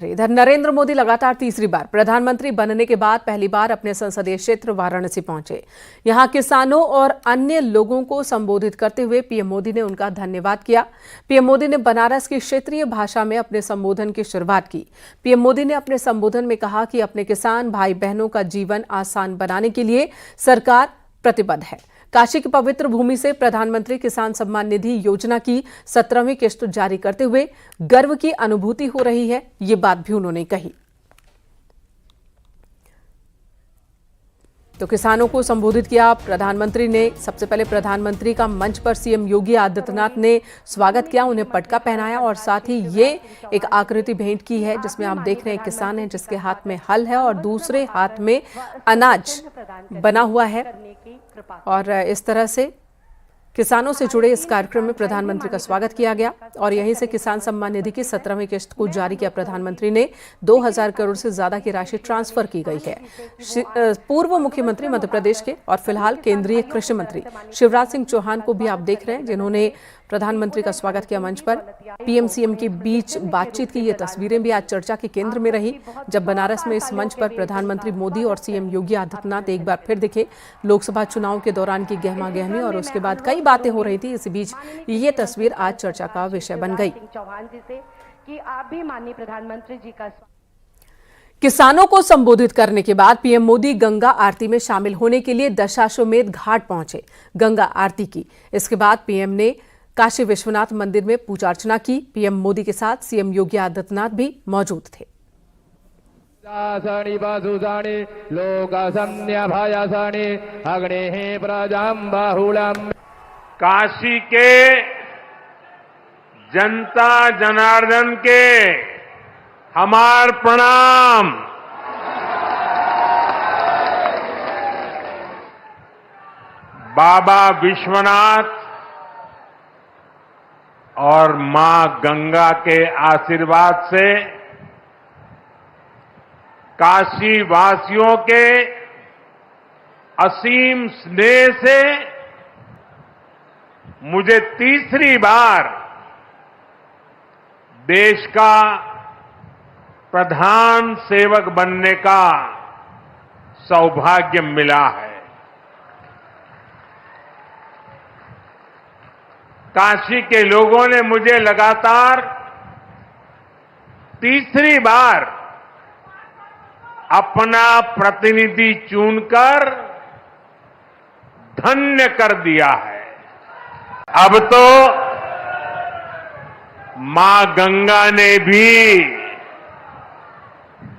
इधर नरेंद्र मोदी लगातार तीसरी बार प्रधानमंत्री बनने के बाद पहली बार अपने संसदीय क्षेत्र वाराणसी पहुंचे। यहां किसानों और अन्य लोगों को संबोधित करते हुए पीएम मोदी ने उनका धन्यवाद किया। पीएम मोदी ने बनारस की क्षेत्रीय भाषा में अपने संबोधन की शुरुआत की। पीएम मोदी ने अपने संबोधन में कहा कि अपने किसान भाई बहनों का जीवन आसान बनाने के लिए सरकार प्रतिबद्ध है। काशी की पवित्र भूमि से प्रधानमंत्री किसान सम्मान निधि योजना की 17वीं किस्त जारी करते हुए गर्व की अनुभूति हो रही है, ये बात भी उन्होंने कही। तो किसानों को संबोधित किया प्रधानमंत्री ने। सबसे पहले प्रधानमंत्री का मंच पर सीएम योगी आदित्यनाथ ने स्वागत किया, उन्हें पटका पहनाया और साथ ही ये एक आकृति भेंट की है जिसमें आप देख रहे हैं किसान है जिसके हाथ में हल है और दूसरे हाथ में अनाज बना हुआ है। और इस तरह से किसानों से जुड़े इस कार्यक्रम में प्रधानमंत्री का स्वागत किया गया और यहीं से किसान सम्मान निधि की 17वीं किस्त को जारी किया। प्रधानमंत्री ने 2000 करोड़ से ज्यादा की राशि ट्रांसफर की गई है। पूर्व मुख्यमंत्री मध्य प्रदेश के और फिलहाल केंद्रीय कृषि मंत्री शिवराज सिंह चौहान को भी आप देख रहे हैं जिन्होंने प्रधानमंत्री का स्वागत किया। मंच पर पीएम सीएम के बीच बातचीत की ये तस्वीरें भी आज चर्चा के केंद्र में रही, जब बनारस में इस मंच पर प्रधानमंत्री मोदी और सीएम योगी आदित्यनाथ एक बार फिर दिखे। लोकसभा चुनाव के दौरान की गहमा गहमी और उसके बाद कई बातें हो रही थी। इसी बीच ये तस्वीर आज चर्चा का विषय बन गई। किसानों को संबोधित करने के बाद पीएम मोदी गंगा आरती में शामिल होने के लिए दशाश्वमेध घाट पहुंचे, गंगा आरती की। इसके बाद पीएम ने काशी विश्वनाथ मंदिर में पूजा अर्चना की। पीएम मोदी के साथ सीएम योगी आदित्यनाथ भी मौजूद थे। काशी के जनता जनार्दन के हमार प्रणाम। बाबा विश्वनाथ और मां गंगा के आशीर्वाद से काशी वासियों के असीम स्नेह से मुझे तीसरी बार देश का प्रधान सेवक बनने का सौभाग्य मिला है। काशी के लोगों ने मुझे लगातार तीसरी बार अपना प्रतिनिधि चुनकर धन्य कर दिया है। अब तो मां गंगा ने भी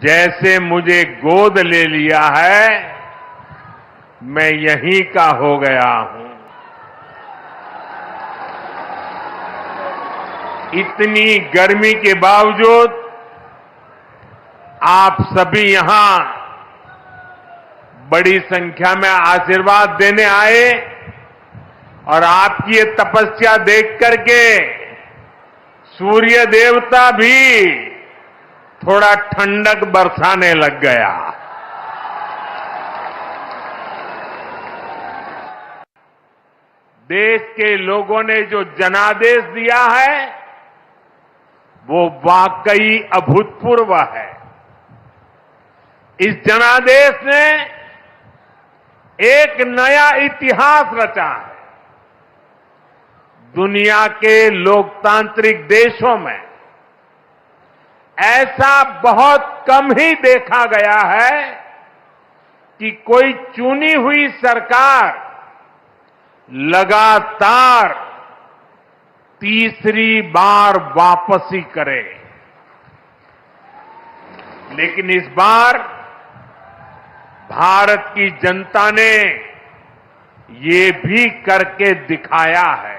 जैसे मुझे गोद ले लिया है, मैं यहीं का हो गया हूं। इतनी गर्मी के बावजूद आप सभी यहां बड़ी संख्या में आशीर्वाद देने आए और आपकी ये तपस्या देख करके सूर्य देवता भी थोड़ा ठंडक बरसाने लग गया। देश के लोगों ने जो जनादेश दिया है वो वाकई अभूतपूर्व है। इस जनादेश ने एक नया इतिहास रचा है। दुनिया के लोकतांत्रिक देशों में ऐसा बहुत कम ही देखा गया है कि कोई चुनी हुई सरकार लगातार तीसरी बार वापसी करे, लेकिन इस बार भारत की जनता ने ये भी करके दिखाया है।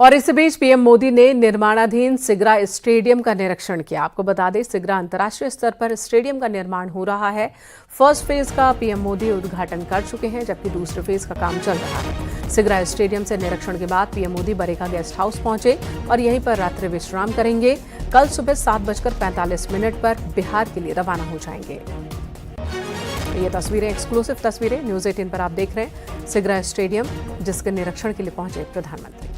और इस बीच पीएम मोदी ने निर्माणाधीन सिगरा स्टेडियम का निरीक्षण किया। आपको बता दें सिगरा अंतर्राष्ट्रीय स्तर पर स्टेडियम का निर्माण हो रहा है। फर्स्ट फेज का पीएम मोदी उद्घाटन कर चुके हैं जबकि दूसरे फेज का काम चल रहा है। सिगरा स्टेडियम से निरीक्षण के बाद पीएम मोदी बरेगा गेस्ट हाउस पहुंचे और यहीं पर रात्रि विश्राम करेंगे। कल सुबह 7:45 पर बिहार के लिए रवाना हो जाएंगे। ये तस्वीरें एक्सक्लूसिव तस्वीरें न्यूज 18 पर आप देख रहे हैं। सिगरा स्टेडियम जिसके निरीक्षण के लिए पहुंचे प्रधानमंत्री।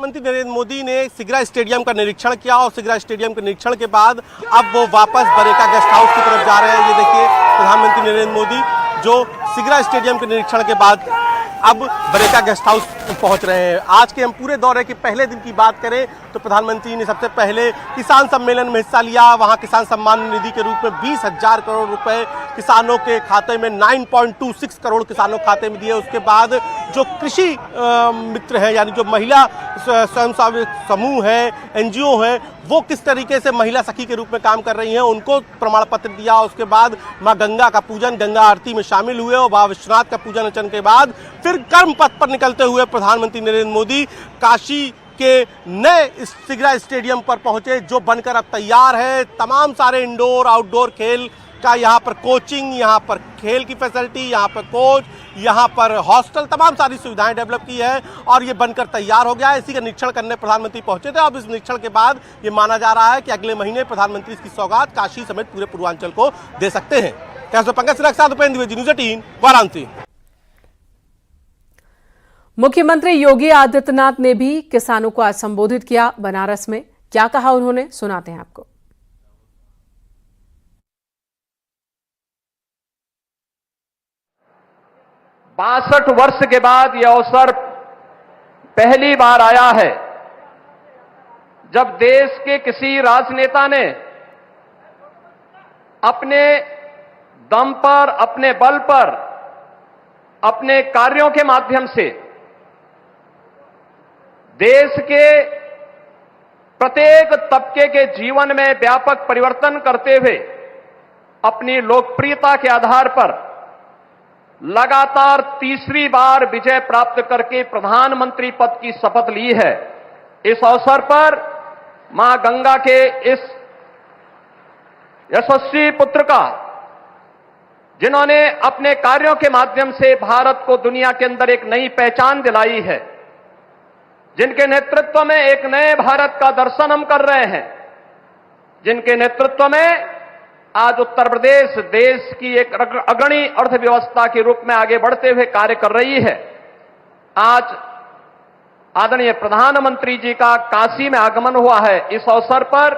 प्रधानमंत्री नरेंद्र मोदी ने सिगरा स्टेडियम का निरीक्षण किया और सिगरा स्टेडियम के निरीक्षण के बाद अब वो वापस बरेका गेस्ट हाउस की तरफ जा रहे हैं। ये देखिए प्रधानमंत्री नरेंद्र मोदी जो सिगरा स्टेडियम के निरीक्षण के बाद अब बरेका गेस्ट हाउस पहुंच रहे हैं। आज के हम पूरे दौरे के पहले दिन की बात करें तो प्रधानमंत्री ने सबसे पहले किसान सम्मेलन में हिस्सा लिया। वहां किसान सम्मान निधि के रूप में 20,000 करोड़ रुपए किसानों के खाते में 9.26 करोड़ किसानों के खाते में दिए। उसके बाद जो कृषि मित्र हैं यानी जो महिला स्वयं सहायता समूह है, एनजीओ है, वो किस तरीके से महिला सखी के रूप में काम कर रही हैं उनको प्रमाण पत्र दिया। उसके बाद मां गंगा का पूजन, गंगा आरती में शामिल हुए और बाबा विश्वनाथ का पूजन अर्चन के बाद फिर कर्म पथ पर निकलते हुए प्रधानमंत्री नरेंद्र मोदी काशी के नए सिगरा स्टेडियम पर पहुंचे जो बनकर अब तैयार है। तमाम सारे इंडोर आउटडोर खेल का यहाँ पर कोचिंग, यहाँ पर खेल की फैसिलिटी, यहाँ पर कोच, यहाँ पर हॉस्टल, तमाम सारी सुविधाएं डेवलप की है और ये बनकर तैयार हो गया है। इसी का निरीक्षण करने प्रधानमंत्री पहुंचे थे। अब इस निरीक्षण के बाद ये माना जा रहा है कि अगले महीने प्रधानमंत्री इसकी सौगात काशी समेत पूरे पूर्वांचल को दे सकते हैं। कैसे पंकज सिन्हा के साथ उपेंद्र द्विवेदी, न्यूज़ 18 वाराणसी। मुख्यमंत्री योगी आदित्यनाथ ने भी किसानों को आज संबोधित किया बनारस में। क्या कहा उन्होंने, सुनाते हैं आपको। 62 वर्ष के बाद यह अवसर पहली बार आया है जब देश के किसी राजनेता ने अपने दम पर, अपने बल पर, अपने कार्यों के माध्यम से देश के प्रत्येक तबके के जीवन में व्यापक परिवर्तन करते हुए अपनी लोकप्रियता के आधार पर लगातार तीसरी बार विजय प्राप्त करके प्रधानमंत्री पद की शपथ ली है। इस अवसर पर मां गंगा के इस यशस्वी पुत्र का, जिन्होंने अपने कार्यों के माध्यम से भारत को दुनिया के अंदर एक नई पहचान दिलाई है, जिनके नेतृत्व में एक नए भारत का दर्शन हम कर रहे हैं, जिनके नेतृत्व में आज उत्तर प्रदेश देश की एक अग्रणी अर्थव्यवस्था के रूप में आगे बढ़ते हुए कार्य कर रही है। आज आदरणीय प्रधानमंत्री जी का काशी में आगमन हुआ है। इस अवसर पर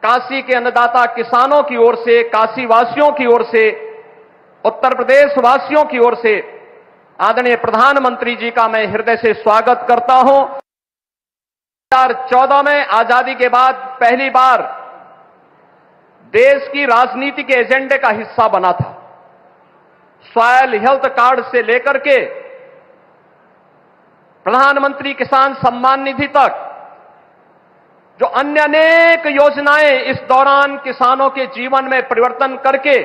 काशी के अन्नदाता किसानों की ओर से, काशी वासियों की ओर से, उत्तर प्रदेश वासियों की ओर से आदरणीय प्रधानमंत्री जी का मैं हृदय से स्वागत करता हूं। 2014 में आजादी के बाद पहली बार देश की राजनीति के एजेंडे का हिस्सा बना था। सॉयल हेल्थ कार्ड से लेकर के प्रधानमंत्री किसान सम्मान निधि तक जो अन्य अनेक योजनाएं इस दौरान किसानों के जीवन में परिवर्तन करके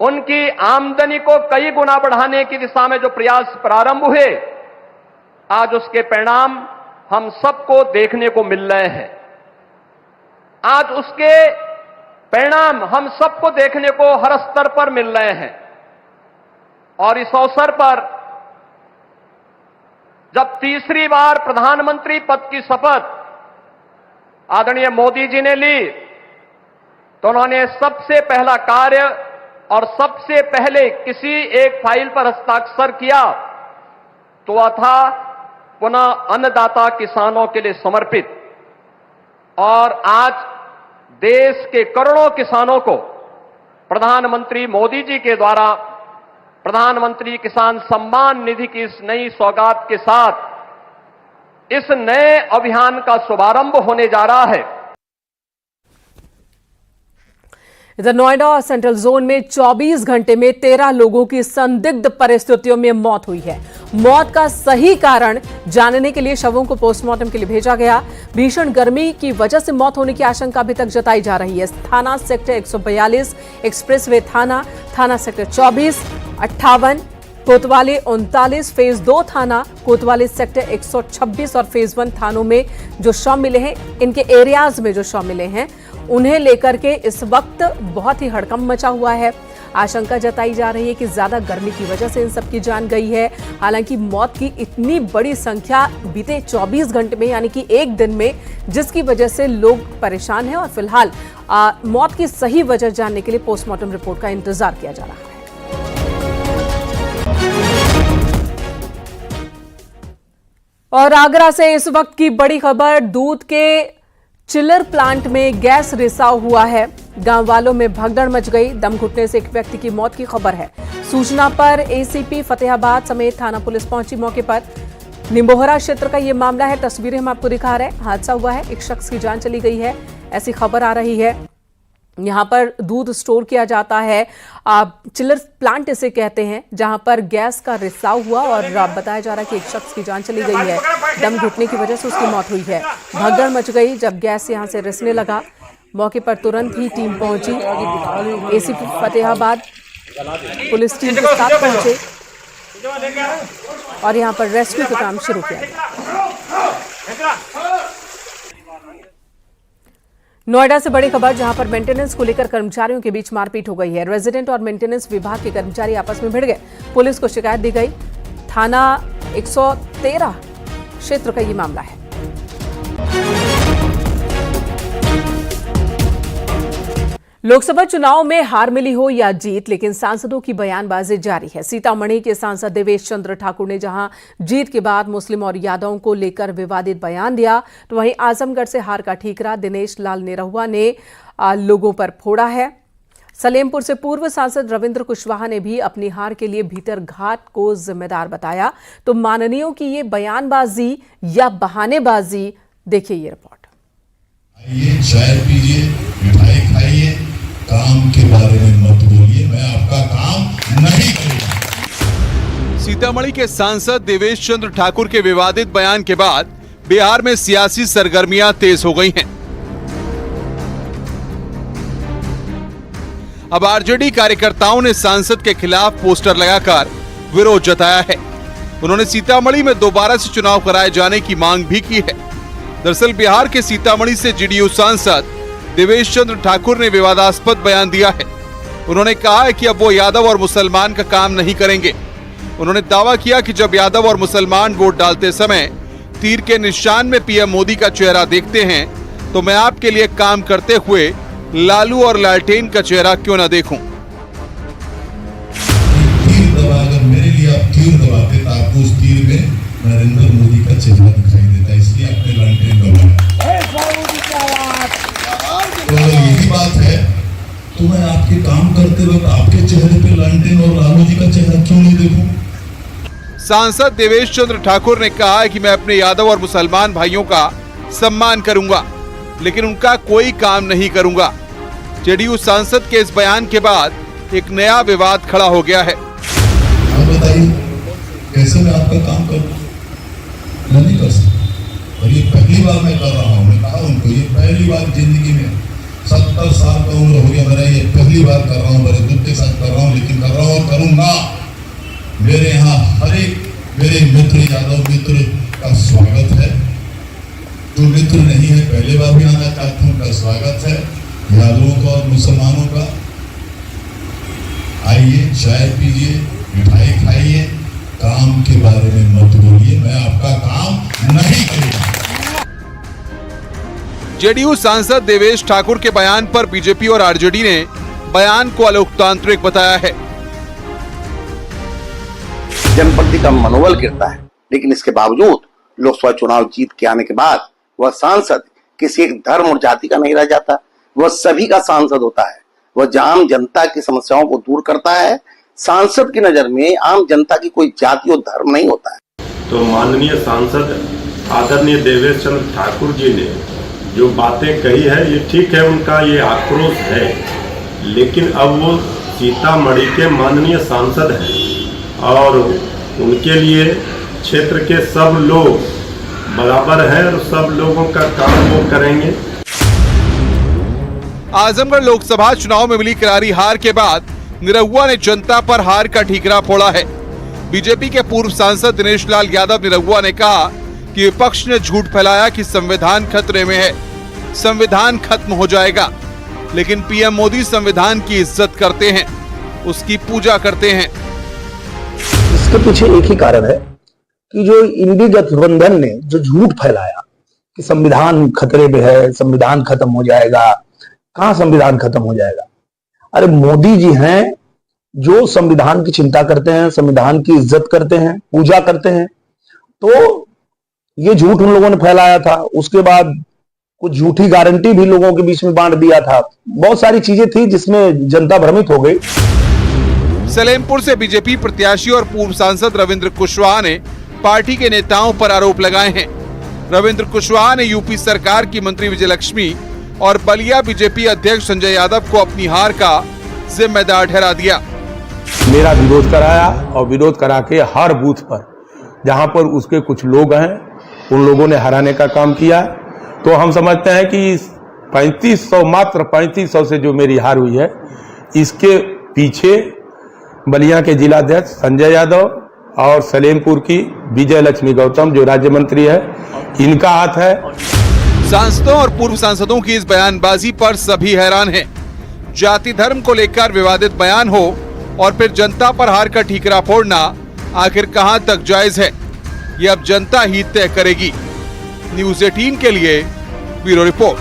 उनकी आमदनी को कई गुना बढ़ाने की दिशा में जो प्रयास प्रारंभ हुए, आज उसके परिणाम हम सबको देखने को मिल रहे हैं। आज उसके परिणाम हम सबको देखने को हर स्तर पर मिल रहे हैं। और इस अवसर पर जब तीसरी बार प्रधानमंत्री पद की शपथ आदरणीय मोदी जी ने ली, तो उन्होंने सबसे पहला कार्य और सबसे पहले किसी एक फाइल पर हस्ताक्षर किया तो वह था पुनः अन्नदाता किसानों के लिए समर्पित। और आज देश के करोड़ों किसानों को प्रधानमंत्री मोदी जी के द्वारा प्रधानमंत्री किसान सम्मान निधि की इस नई सौगात के साथ इस नए अभियान का शुभारंभ होने जा रहा है। इधर नोएडा और सेंट्रल जोन में 24 घंटे में 13 लोगों की संदिग्ध परिस्थितियों में मौत हुई है। मौत का सही कारण जानने के लिए शवों को पोस्टमार्टम के लिए भेजा गया। भीषण गर्मी की वजह से मौत होने की आशंका अभी तक जताई जा रही है। थाना सेक्टर 142, एक्सप्रेसवे थाना, थाना सेक्टर 24, 58, कोतवाली 39, फेज 2 थाना, कोतवाली सेक्टर 126 और फेज 1 थानों में जो शव मिले हैं, इनके एरियाज में जो शव मिले हैं उन्हें लेकर के इस वक्त बहुत ही हड़कंप मचा हुआ है। आशंका जताई जा रही है कि ज्यादा गर्मी की वजह से इन सब की जान गई है। हालांकि मौत की इतनी बड़ी संख्या बीते 24 घंटे में यानी कि एक दिन में, जिसकी वजह से लोग परेशान हैं और फिलहाल मौत की सही वजह जानने के लिए पोस्टमार्टम रिपोर्ट का इंतजार किया जा रहा है। और आगरा से इस वक्त की बड़ी खबर, दूध के चिलर प्लांट में गैस रिसाव हुआ है। गांव वालों में भगदड़ मच गई। दम घुटने से एक व्यक्ति की मौत की खबर है। सूचना पर एसीपी फतेहाबाद समेत थाना पुलिस पहुंची मौके पर। निम्बोहरा क्षेत्र का यह मामला है। तस्वीरें हम आपको दिखा रहे हैं। हादसा हुआ है, एक शख्स की जान चली गई है, ऐसी खबर आ रही है। यहां पर दूध स्टोर किया जाता है, चिलर प्लांट इसे कहते हैं, जहां पर गैस का रिसाव हुआ और बताया जा रहा है कि एक शख्स की जान चली गई है। दम घुटने की वजह से उसकी मौत हुई है। भगदड़ मच गई जब गैस यहां से रिसने लगा। मौके पर तुरंत ही टीम पहुंची। एसीपी फतेहाबाद पुलिस टीम के साथ पहुंचे और यहां पर रेस्क्यू का काम शुरू किया गया। नोएडा से बड़ी खबर, जहां पर मेंटेनेंस को लेकर कर्मचारियों के बीच मारपीट हो गई है। रेजिडेंट और मेंटेनेंस विभाग के कर्मचारी आपस में भिड़ गए। पुलिस को शिकायत दी गई। थाना 113 क्षेत्र का ये मामला है। लोकसभा चुनाव में हार मिली हो या जीत, लेकिन सांसदों की बयानबाजी जारी है। सीतामढ़ी के सांसद देवेश चंद्र ठाकुर ने जहां जीत के बाद मुस्लिम और यादवों को लेकर विवादित बयान दिया, तो वहीं आजमगढ़ से हार का ठीकरा दिनेश लाल निरहुआ ने लोगों पर फोड़ा है। सलेमपुर से पूर्व सांसद रविंद्र कुशवाहा ने भी अपनी हार के लिए भीतर घाट को जिम्मेदार बताया। तो माननीयों की ये बयानबाजी या बहानेबाजी, देखिए ये रिपोर्ट। आइए, चाय पीजिए, मिठाई खाइए, काम के बारे में मत बोलिए, मैं आपका काम नहीं करूंगा। सीतामढ़ी के सांसद देवेश चंद्र ठाकुर के विवादित बयान के बाद बिहार में सियासी सरगर्मियां तेज हो गई हैं। अब आरजेडी कार्यकर्ताओं ने सांसद के खिलाफ पोस्टर लगाकर विरोध जताया है। उन्होंने सीतामढ़ी में दोबारा से चुनाव कराए जाने की मांग भी की है। दरअसल बिहार के सीतामढ़ी से जेडीयू सांसद देवेश चंद्र ठाकुर ने विवादास्पद बयान दिया है। उन्होंने कहा है कि अब वो यादव और मुसलमान का काम नहीं करेंगे। उन्होंने दावा किया कि जब यादव और मुसलमान वोट डालते समय तीर के निशान में पीएम मोदी का चेहरा देखते हैं, तो मैं आपके लिए काम करते हुए लालू और लालटेन का चेहरा क्यों न देखूं। तीर दबा, अगर मेरे लिए आप तीर दबाते तो आपको उस तीर में नरेंद्र मोदी का चेहरा दिखाई देता, इसलिए आपने लालटेन दबाया। तो अगर यही बात है तो मैं आपके काम करते वक्त आपके चेहरे पे लालटेन और लालू जी का चेहरा क्यों नहीं देखूं? सांसद देवेश चंद्र ठाकुर ने कहा है कि मैं अपने यादव और मुसलमान भाइयों का सम्मान करूंगा, लेकिन उनका कोई काम नहीं करूंगा। जेडीयू सांसद के इस बयान के बाद एक नया विवाद खड़ा हो गया है। आप बताइए, कैसे मैं आपका काम करूं? मैं नहीं कर सकता। और ये पहली बार मैं कर रहा हूं। मैं कहा उनको, ये पहली बार जिंदगी में 70 साल का उम्र हो गया मेरा, ये पहली बार कर रहा हूँ, बड़े दुख के साथ कर रहा हूँ, लेकिन कर रहा हूँ और करूंगा। मेरे यहाँ हर एक मेरे मित्र, यादव मित्र का स्वागत है। जो मित्र नहीं है, पहले बार भी आना चाहता हूँ, उनका स्वागत है। यादवों का और मुसलमानों का आइए, चाय पीजिए, मिठाई खाइए, काम के बारे में मत बोलिए, मैं आपका काम नहीं करूंगा। जेडीयू सांसद देवेश ठाकुर के बयान पर बीजेपी और आरजेडी ने बयान को अलोकतांत्रिक बताया है। जनप्रति का मनोबल गिरता है, लेकिन इसके बावजूद लोकसभा चुनाव जीत के आने के बाद वह सांसद किसी एक धर्म और जाति का नहीं रह जाता। वह सभी का सांसद होता है। वह आम जनता की समस्याओं को दूर करता है। सांसद की नजर में आम जनता की कोई जाति और धर्म नहीं होता है। तो माननीय सांसद आदरणीय देवेश चंद्र ठाकुर जी ने जो बातें कही है, ये ठीक है, उनका ये आक्रोश है, लेकिन अब वो सीतामढ़ी के माननीय सांसद हैं और उनके लिए क्षेत्र के सब लोग बराबर हैं और सब लोगों का काम वो करेंगे। आजमगढ़ लोकसभा चुनाव में मिली करारी हार के बाद निरहुआ ने जनता पर हार का ठीकरा फोड़ा है। बीजेपी के पूर्व सांसद दिनेश लाल यादव निरहुआ ने कहा कि विपक्ष ने झूठ फैलाया कि संविधान खतरे में है। संविधान खत्म हो जाएगा, लेकिन पीएम मोदी संविधान की इज्जत करते हैं, उसकी पूजा करते हैं। इसके पीछे एक ही कारण है कि जो इंडी गठबंधन ने जो झूठ फैलाया कि संविधान खतरे में है, संविधान खत्म हो जाएगा। कहां संविधान खत्म हो जाएगा? अरे मोदी जी हैं जो संविधान की चिंता करते हैं, संविधान की इज्जत करते हैं, पूजा करते हैं। तो ये झूठ उन लोगों ने फैलाया था। उसके बाद कुछ झूठी गारंटी भी लोगों के बीच में बांट दिया था। बहुत सारी चीजें थी जिसमें जनता भ्रमित हो गई। सलेमपुर से बीजेपी प्रत्याशी और पूर्व सांसद रविंद्र कुशवाहा ने पार्टी के नेताओं पर आरोप लगाए हैं। रविंद्र कुशवाहा ने यूपी सरकार की मंत्री विजयलक्ष्मी और बलिया बीजेपी अध्यक्ष संजय यादव को अपनी हार का जिम्मेदार ठहरा दिया। मेरा विरोध कराया और विरोध करा के हर बूथ पर जहां पर उसके कुछ लोग हैं उन लोगों ने हराने का काम किया। तो हम समझते हैं कि 3500 मात्र 3500 से जो मेरी हार हुई है, इसके पीछे बलिया के जिलाध्यक्ष संजय यादव और सलेमपुर की विजयलक्ष्मी गौतम जो राज्य मंत्री है, इनका हाथ है। सांसदों और पूर्व सांसदों की इस बयानबाजी पर सभी हैरान हैं। जाति धर्म को लेकर विवादित बयान हो और फिर जनता पर हार का ठीकरा फोड़ना आखिर कहां तक जायज है, ये अब जनता ही तय करेगी। न्यूज़ 18 के लिए ब्यूरो रिपोर्ट।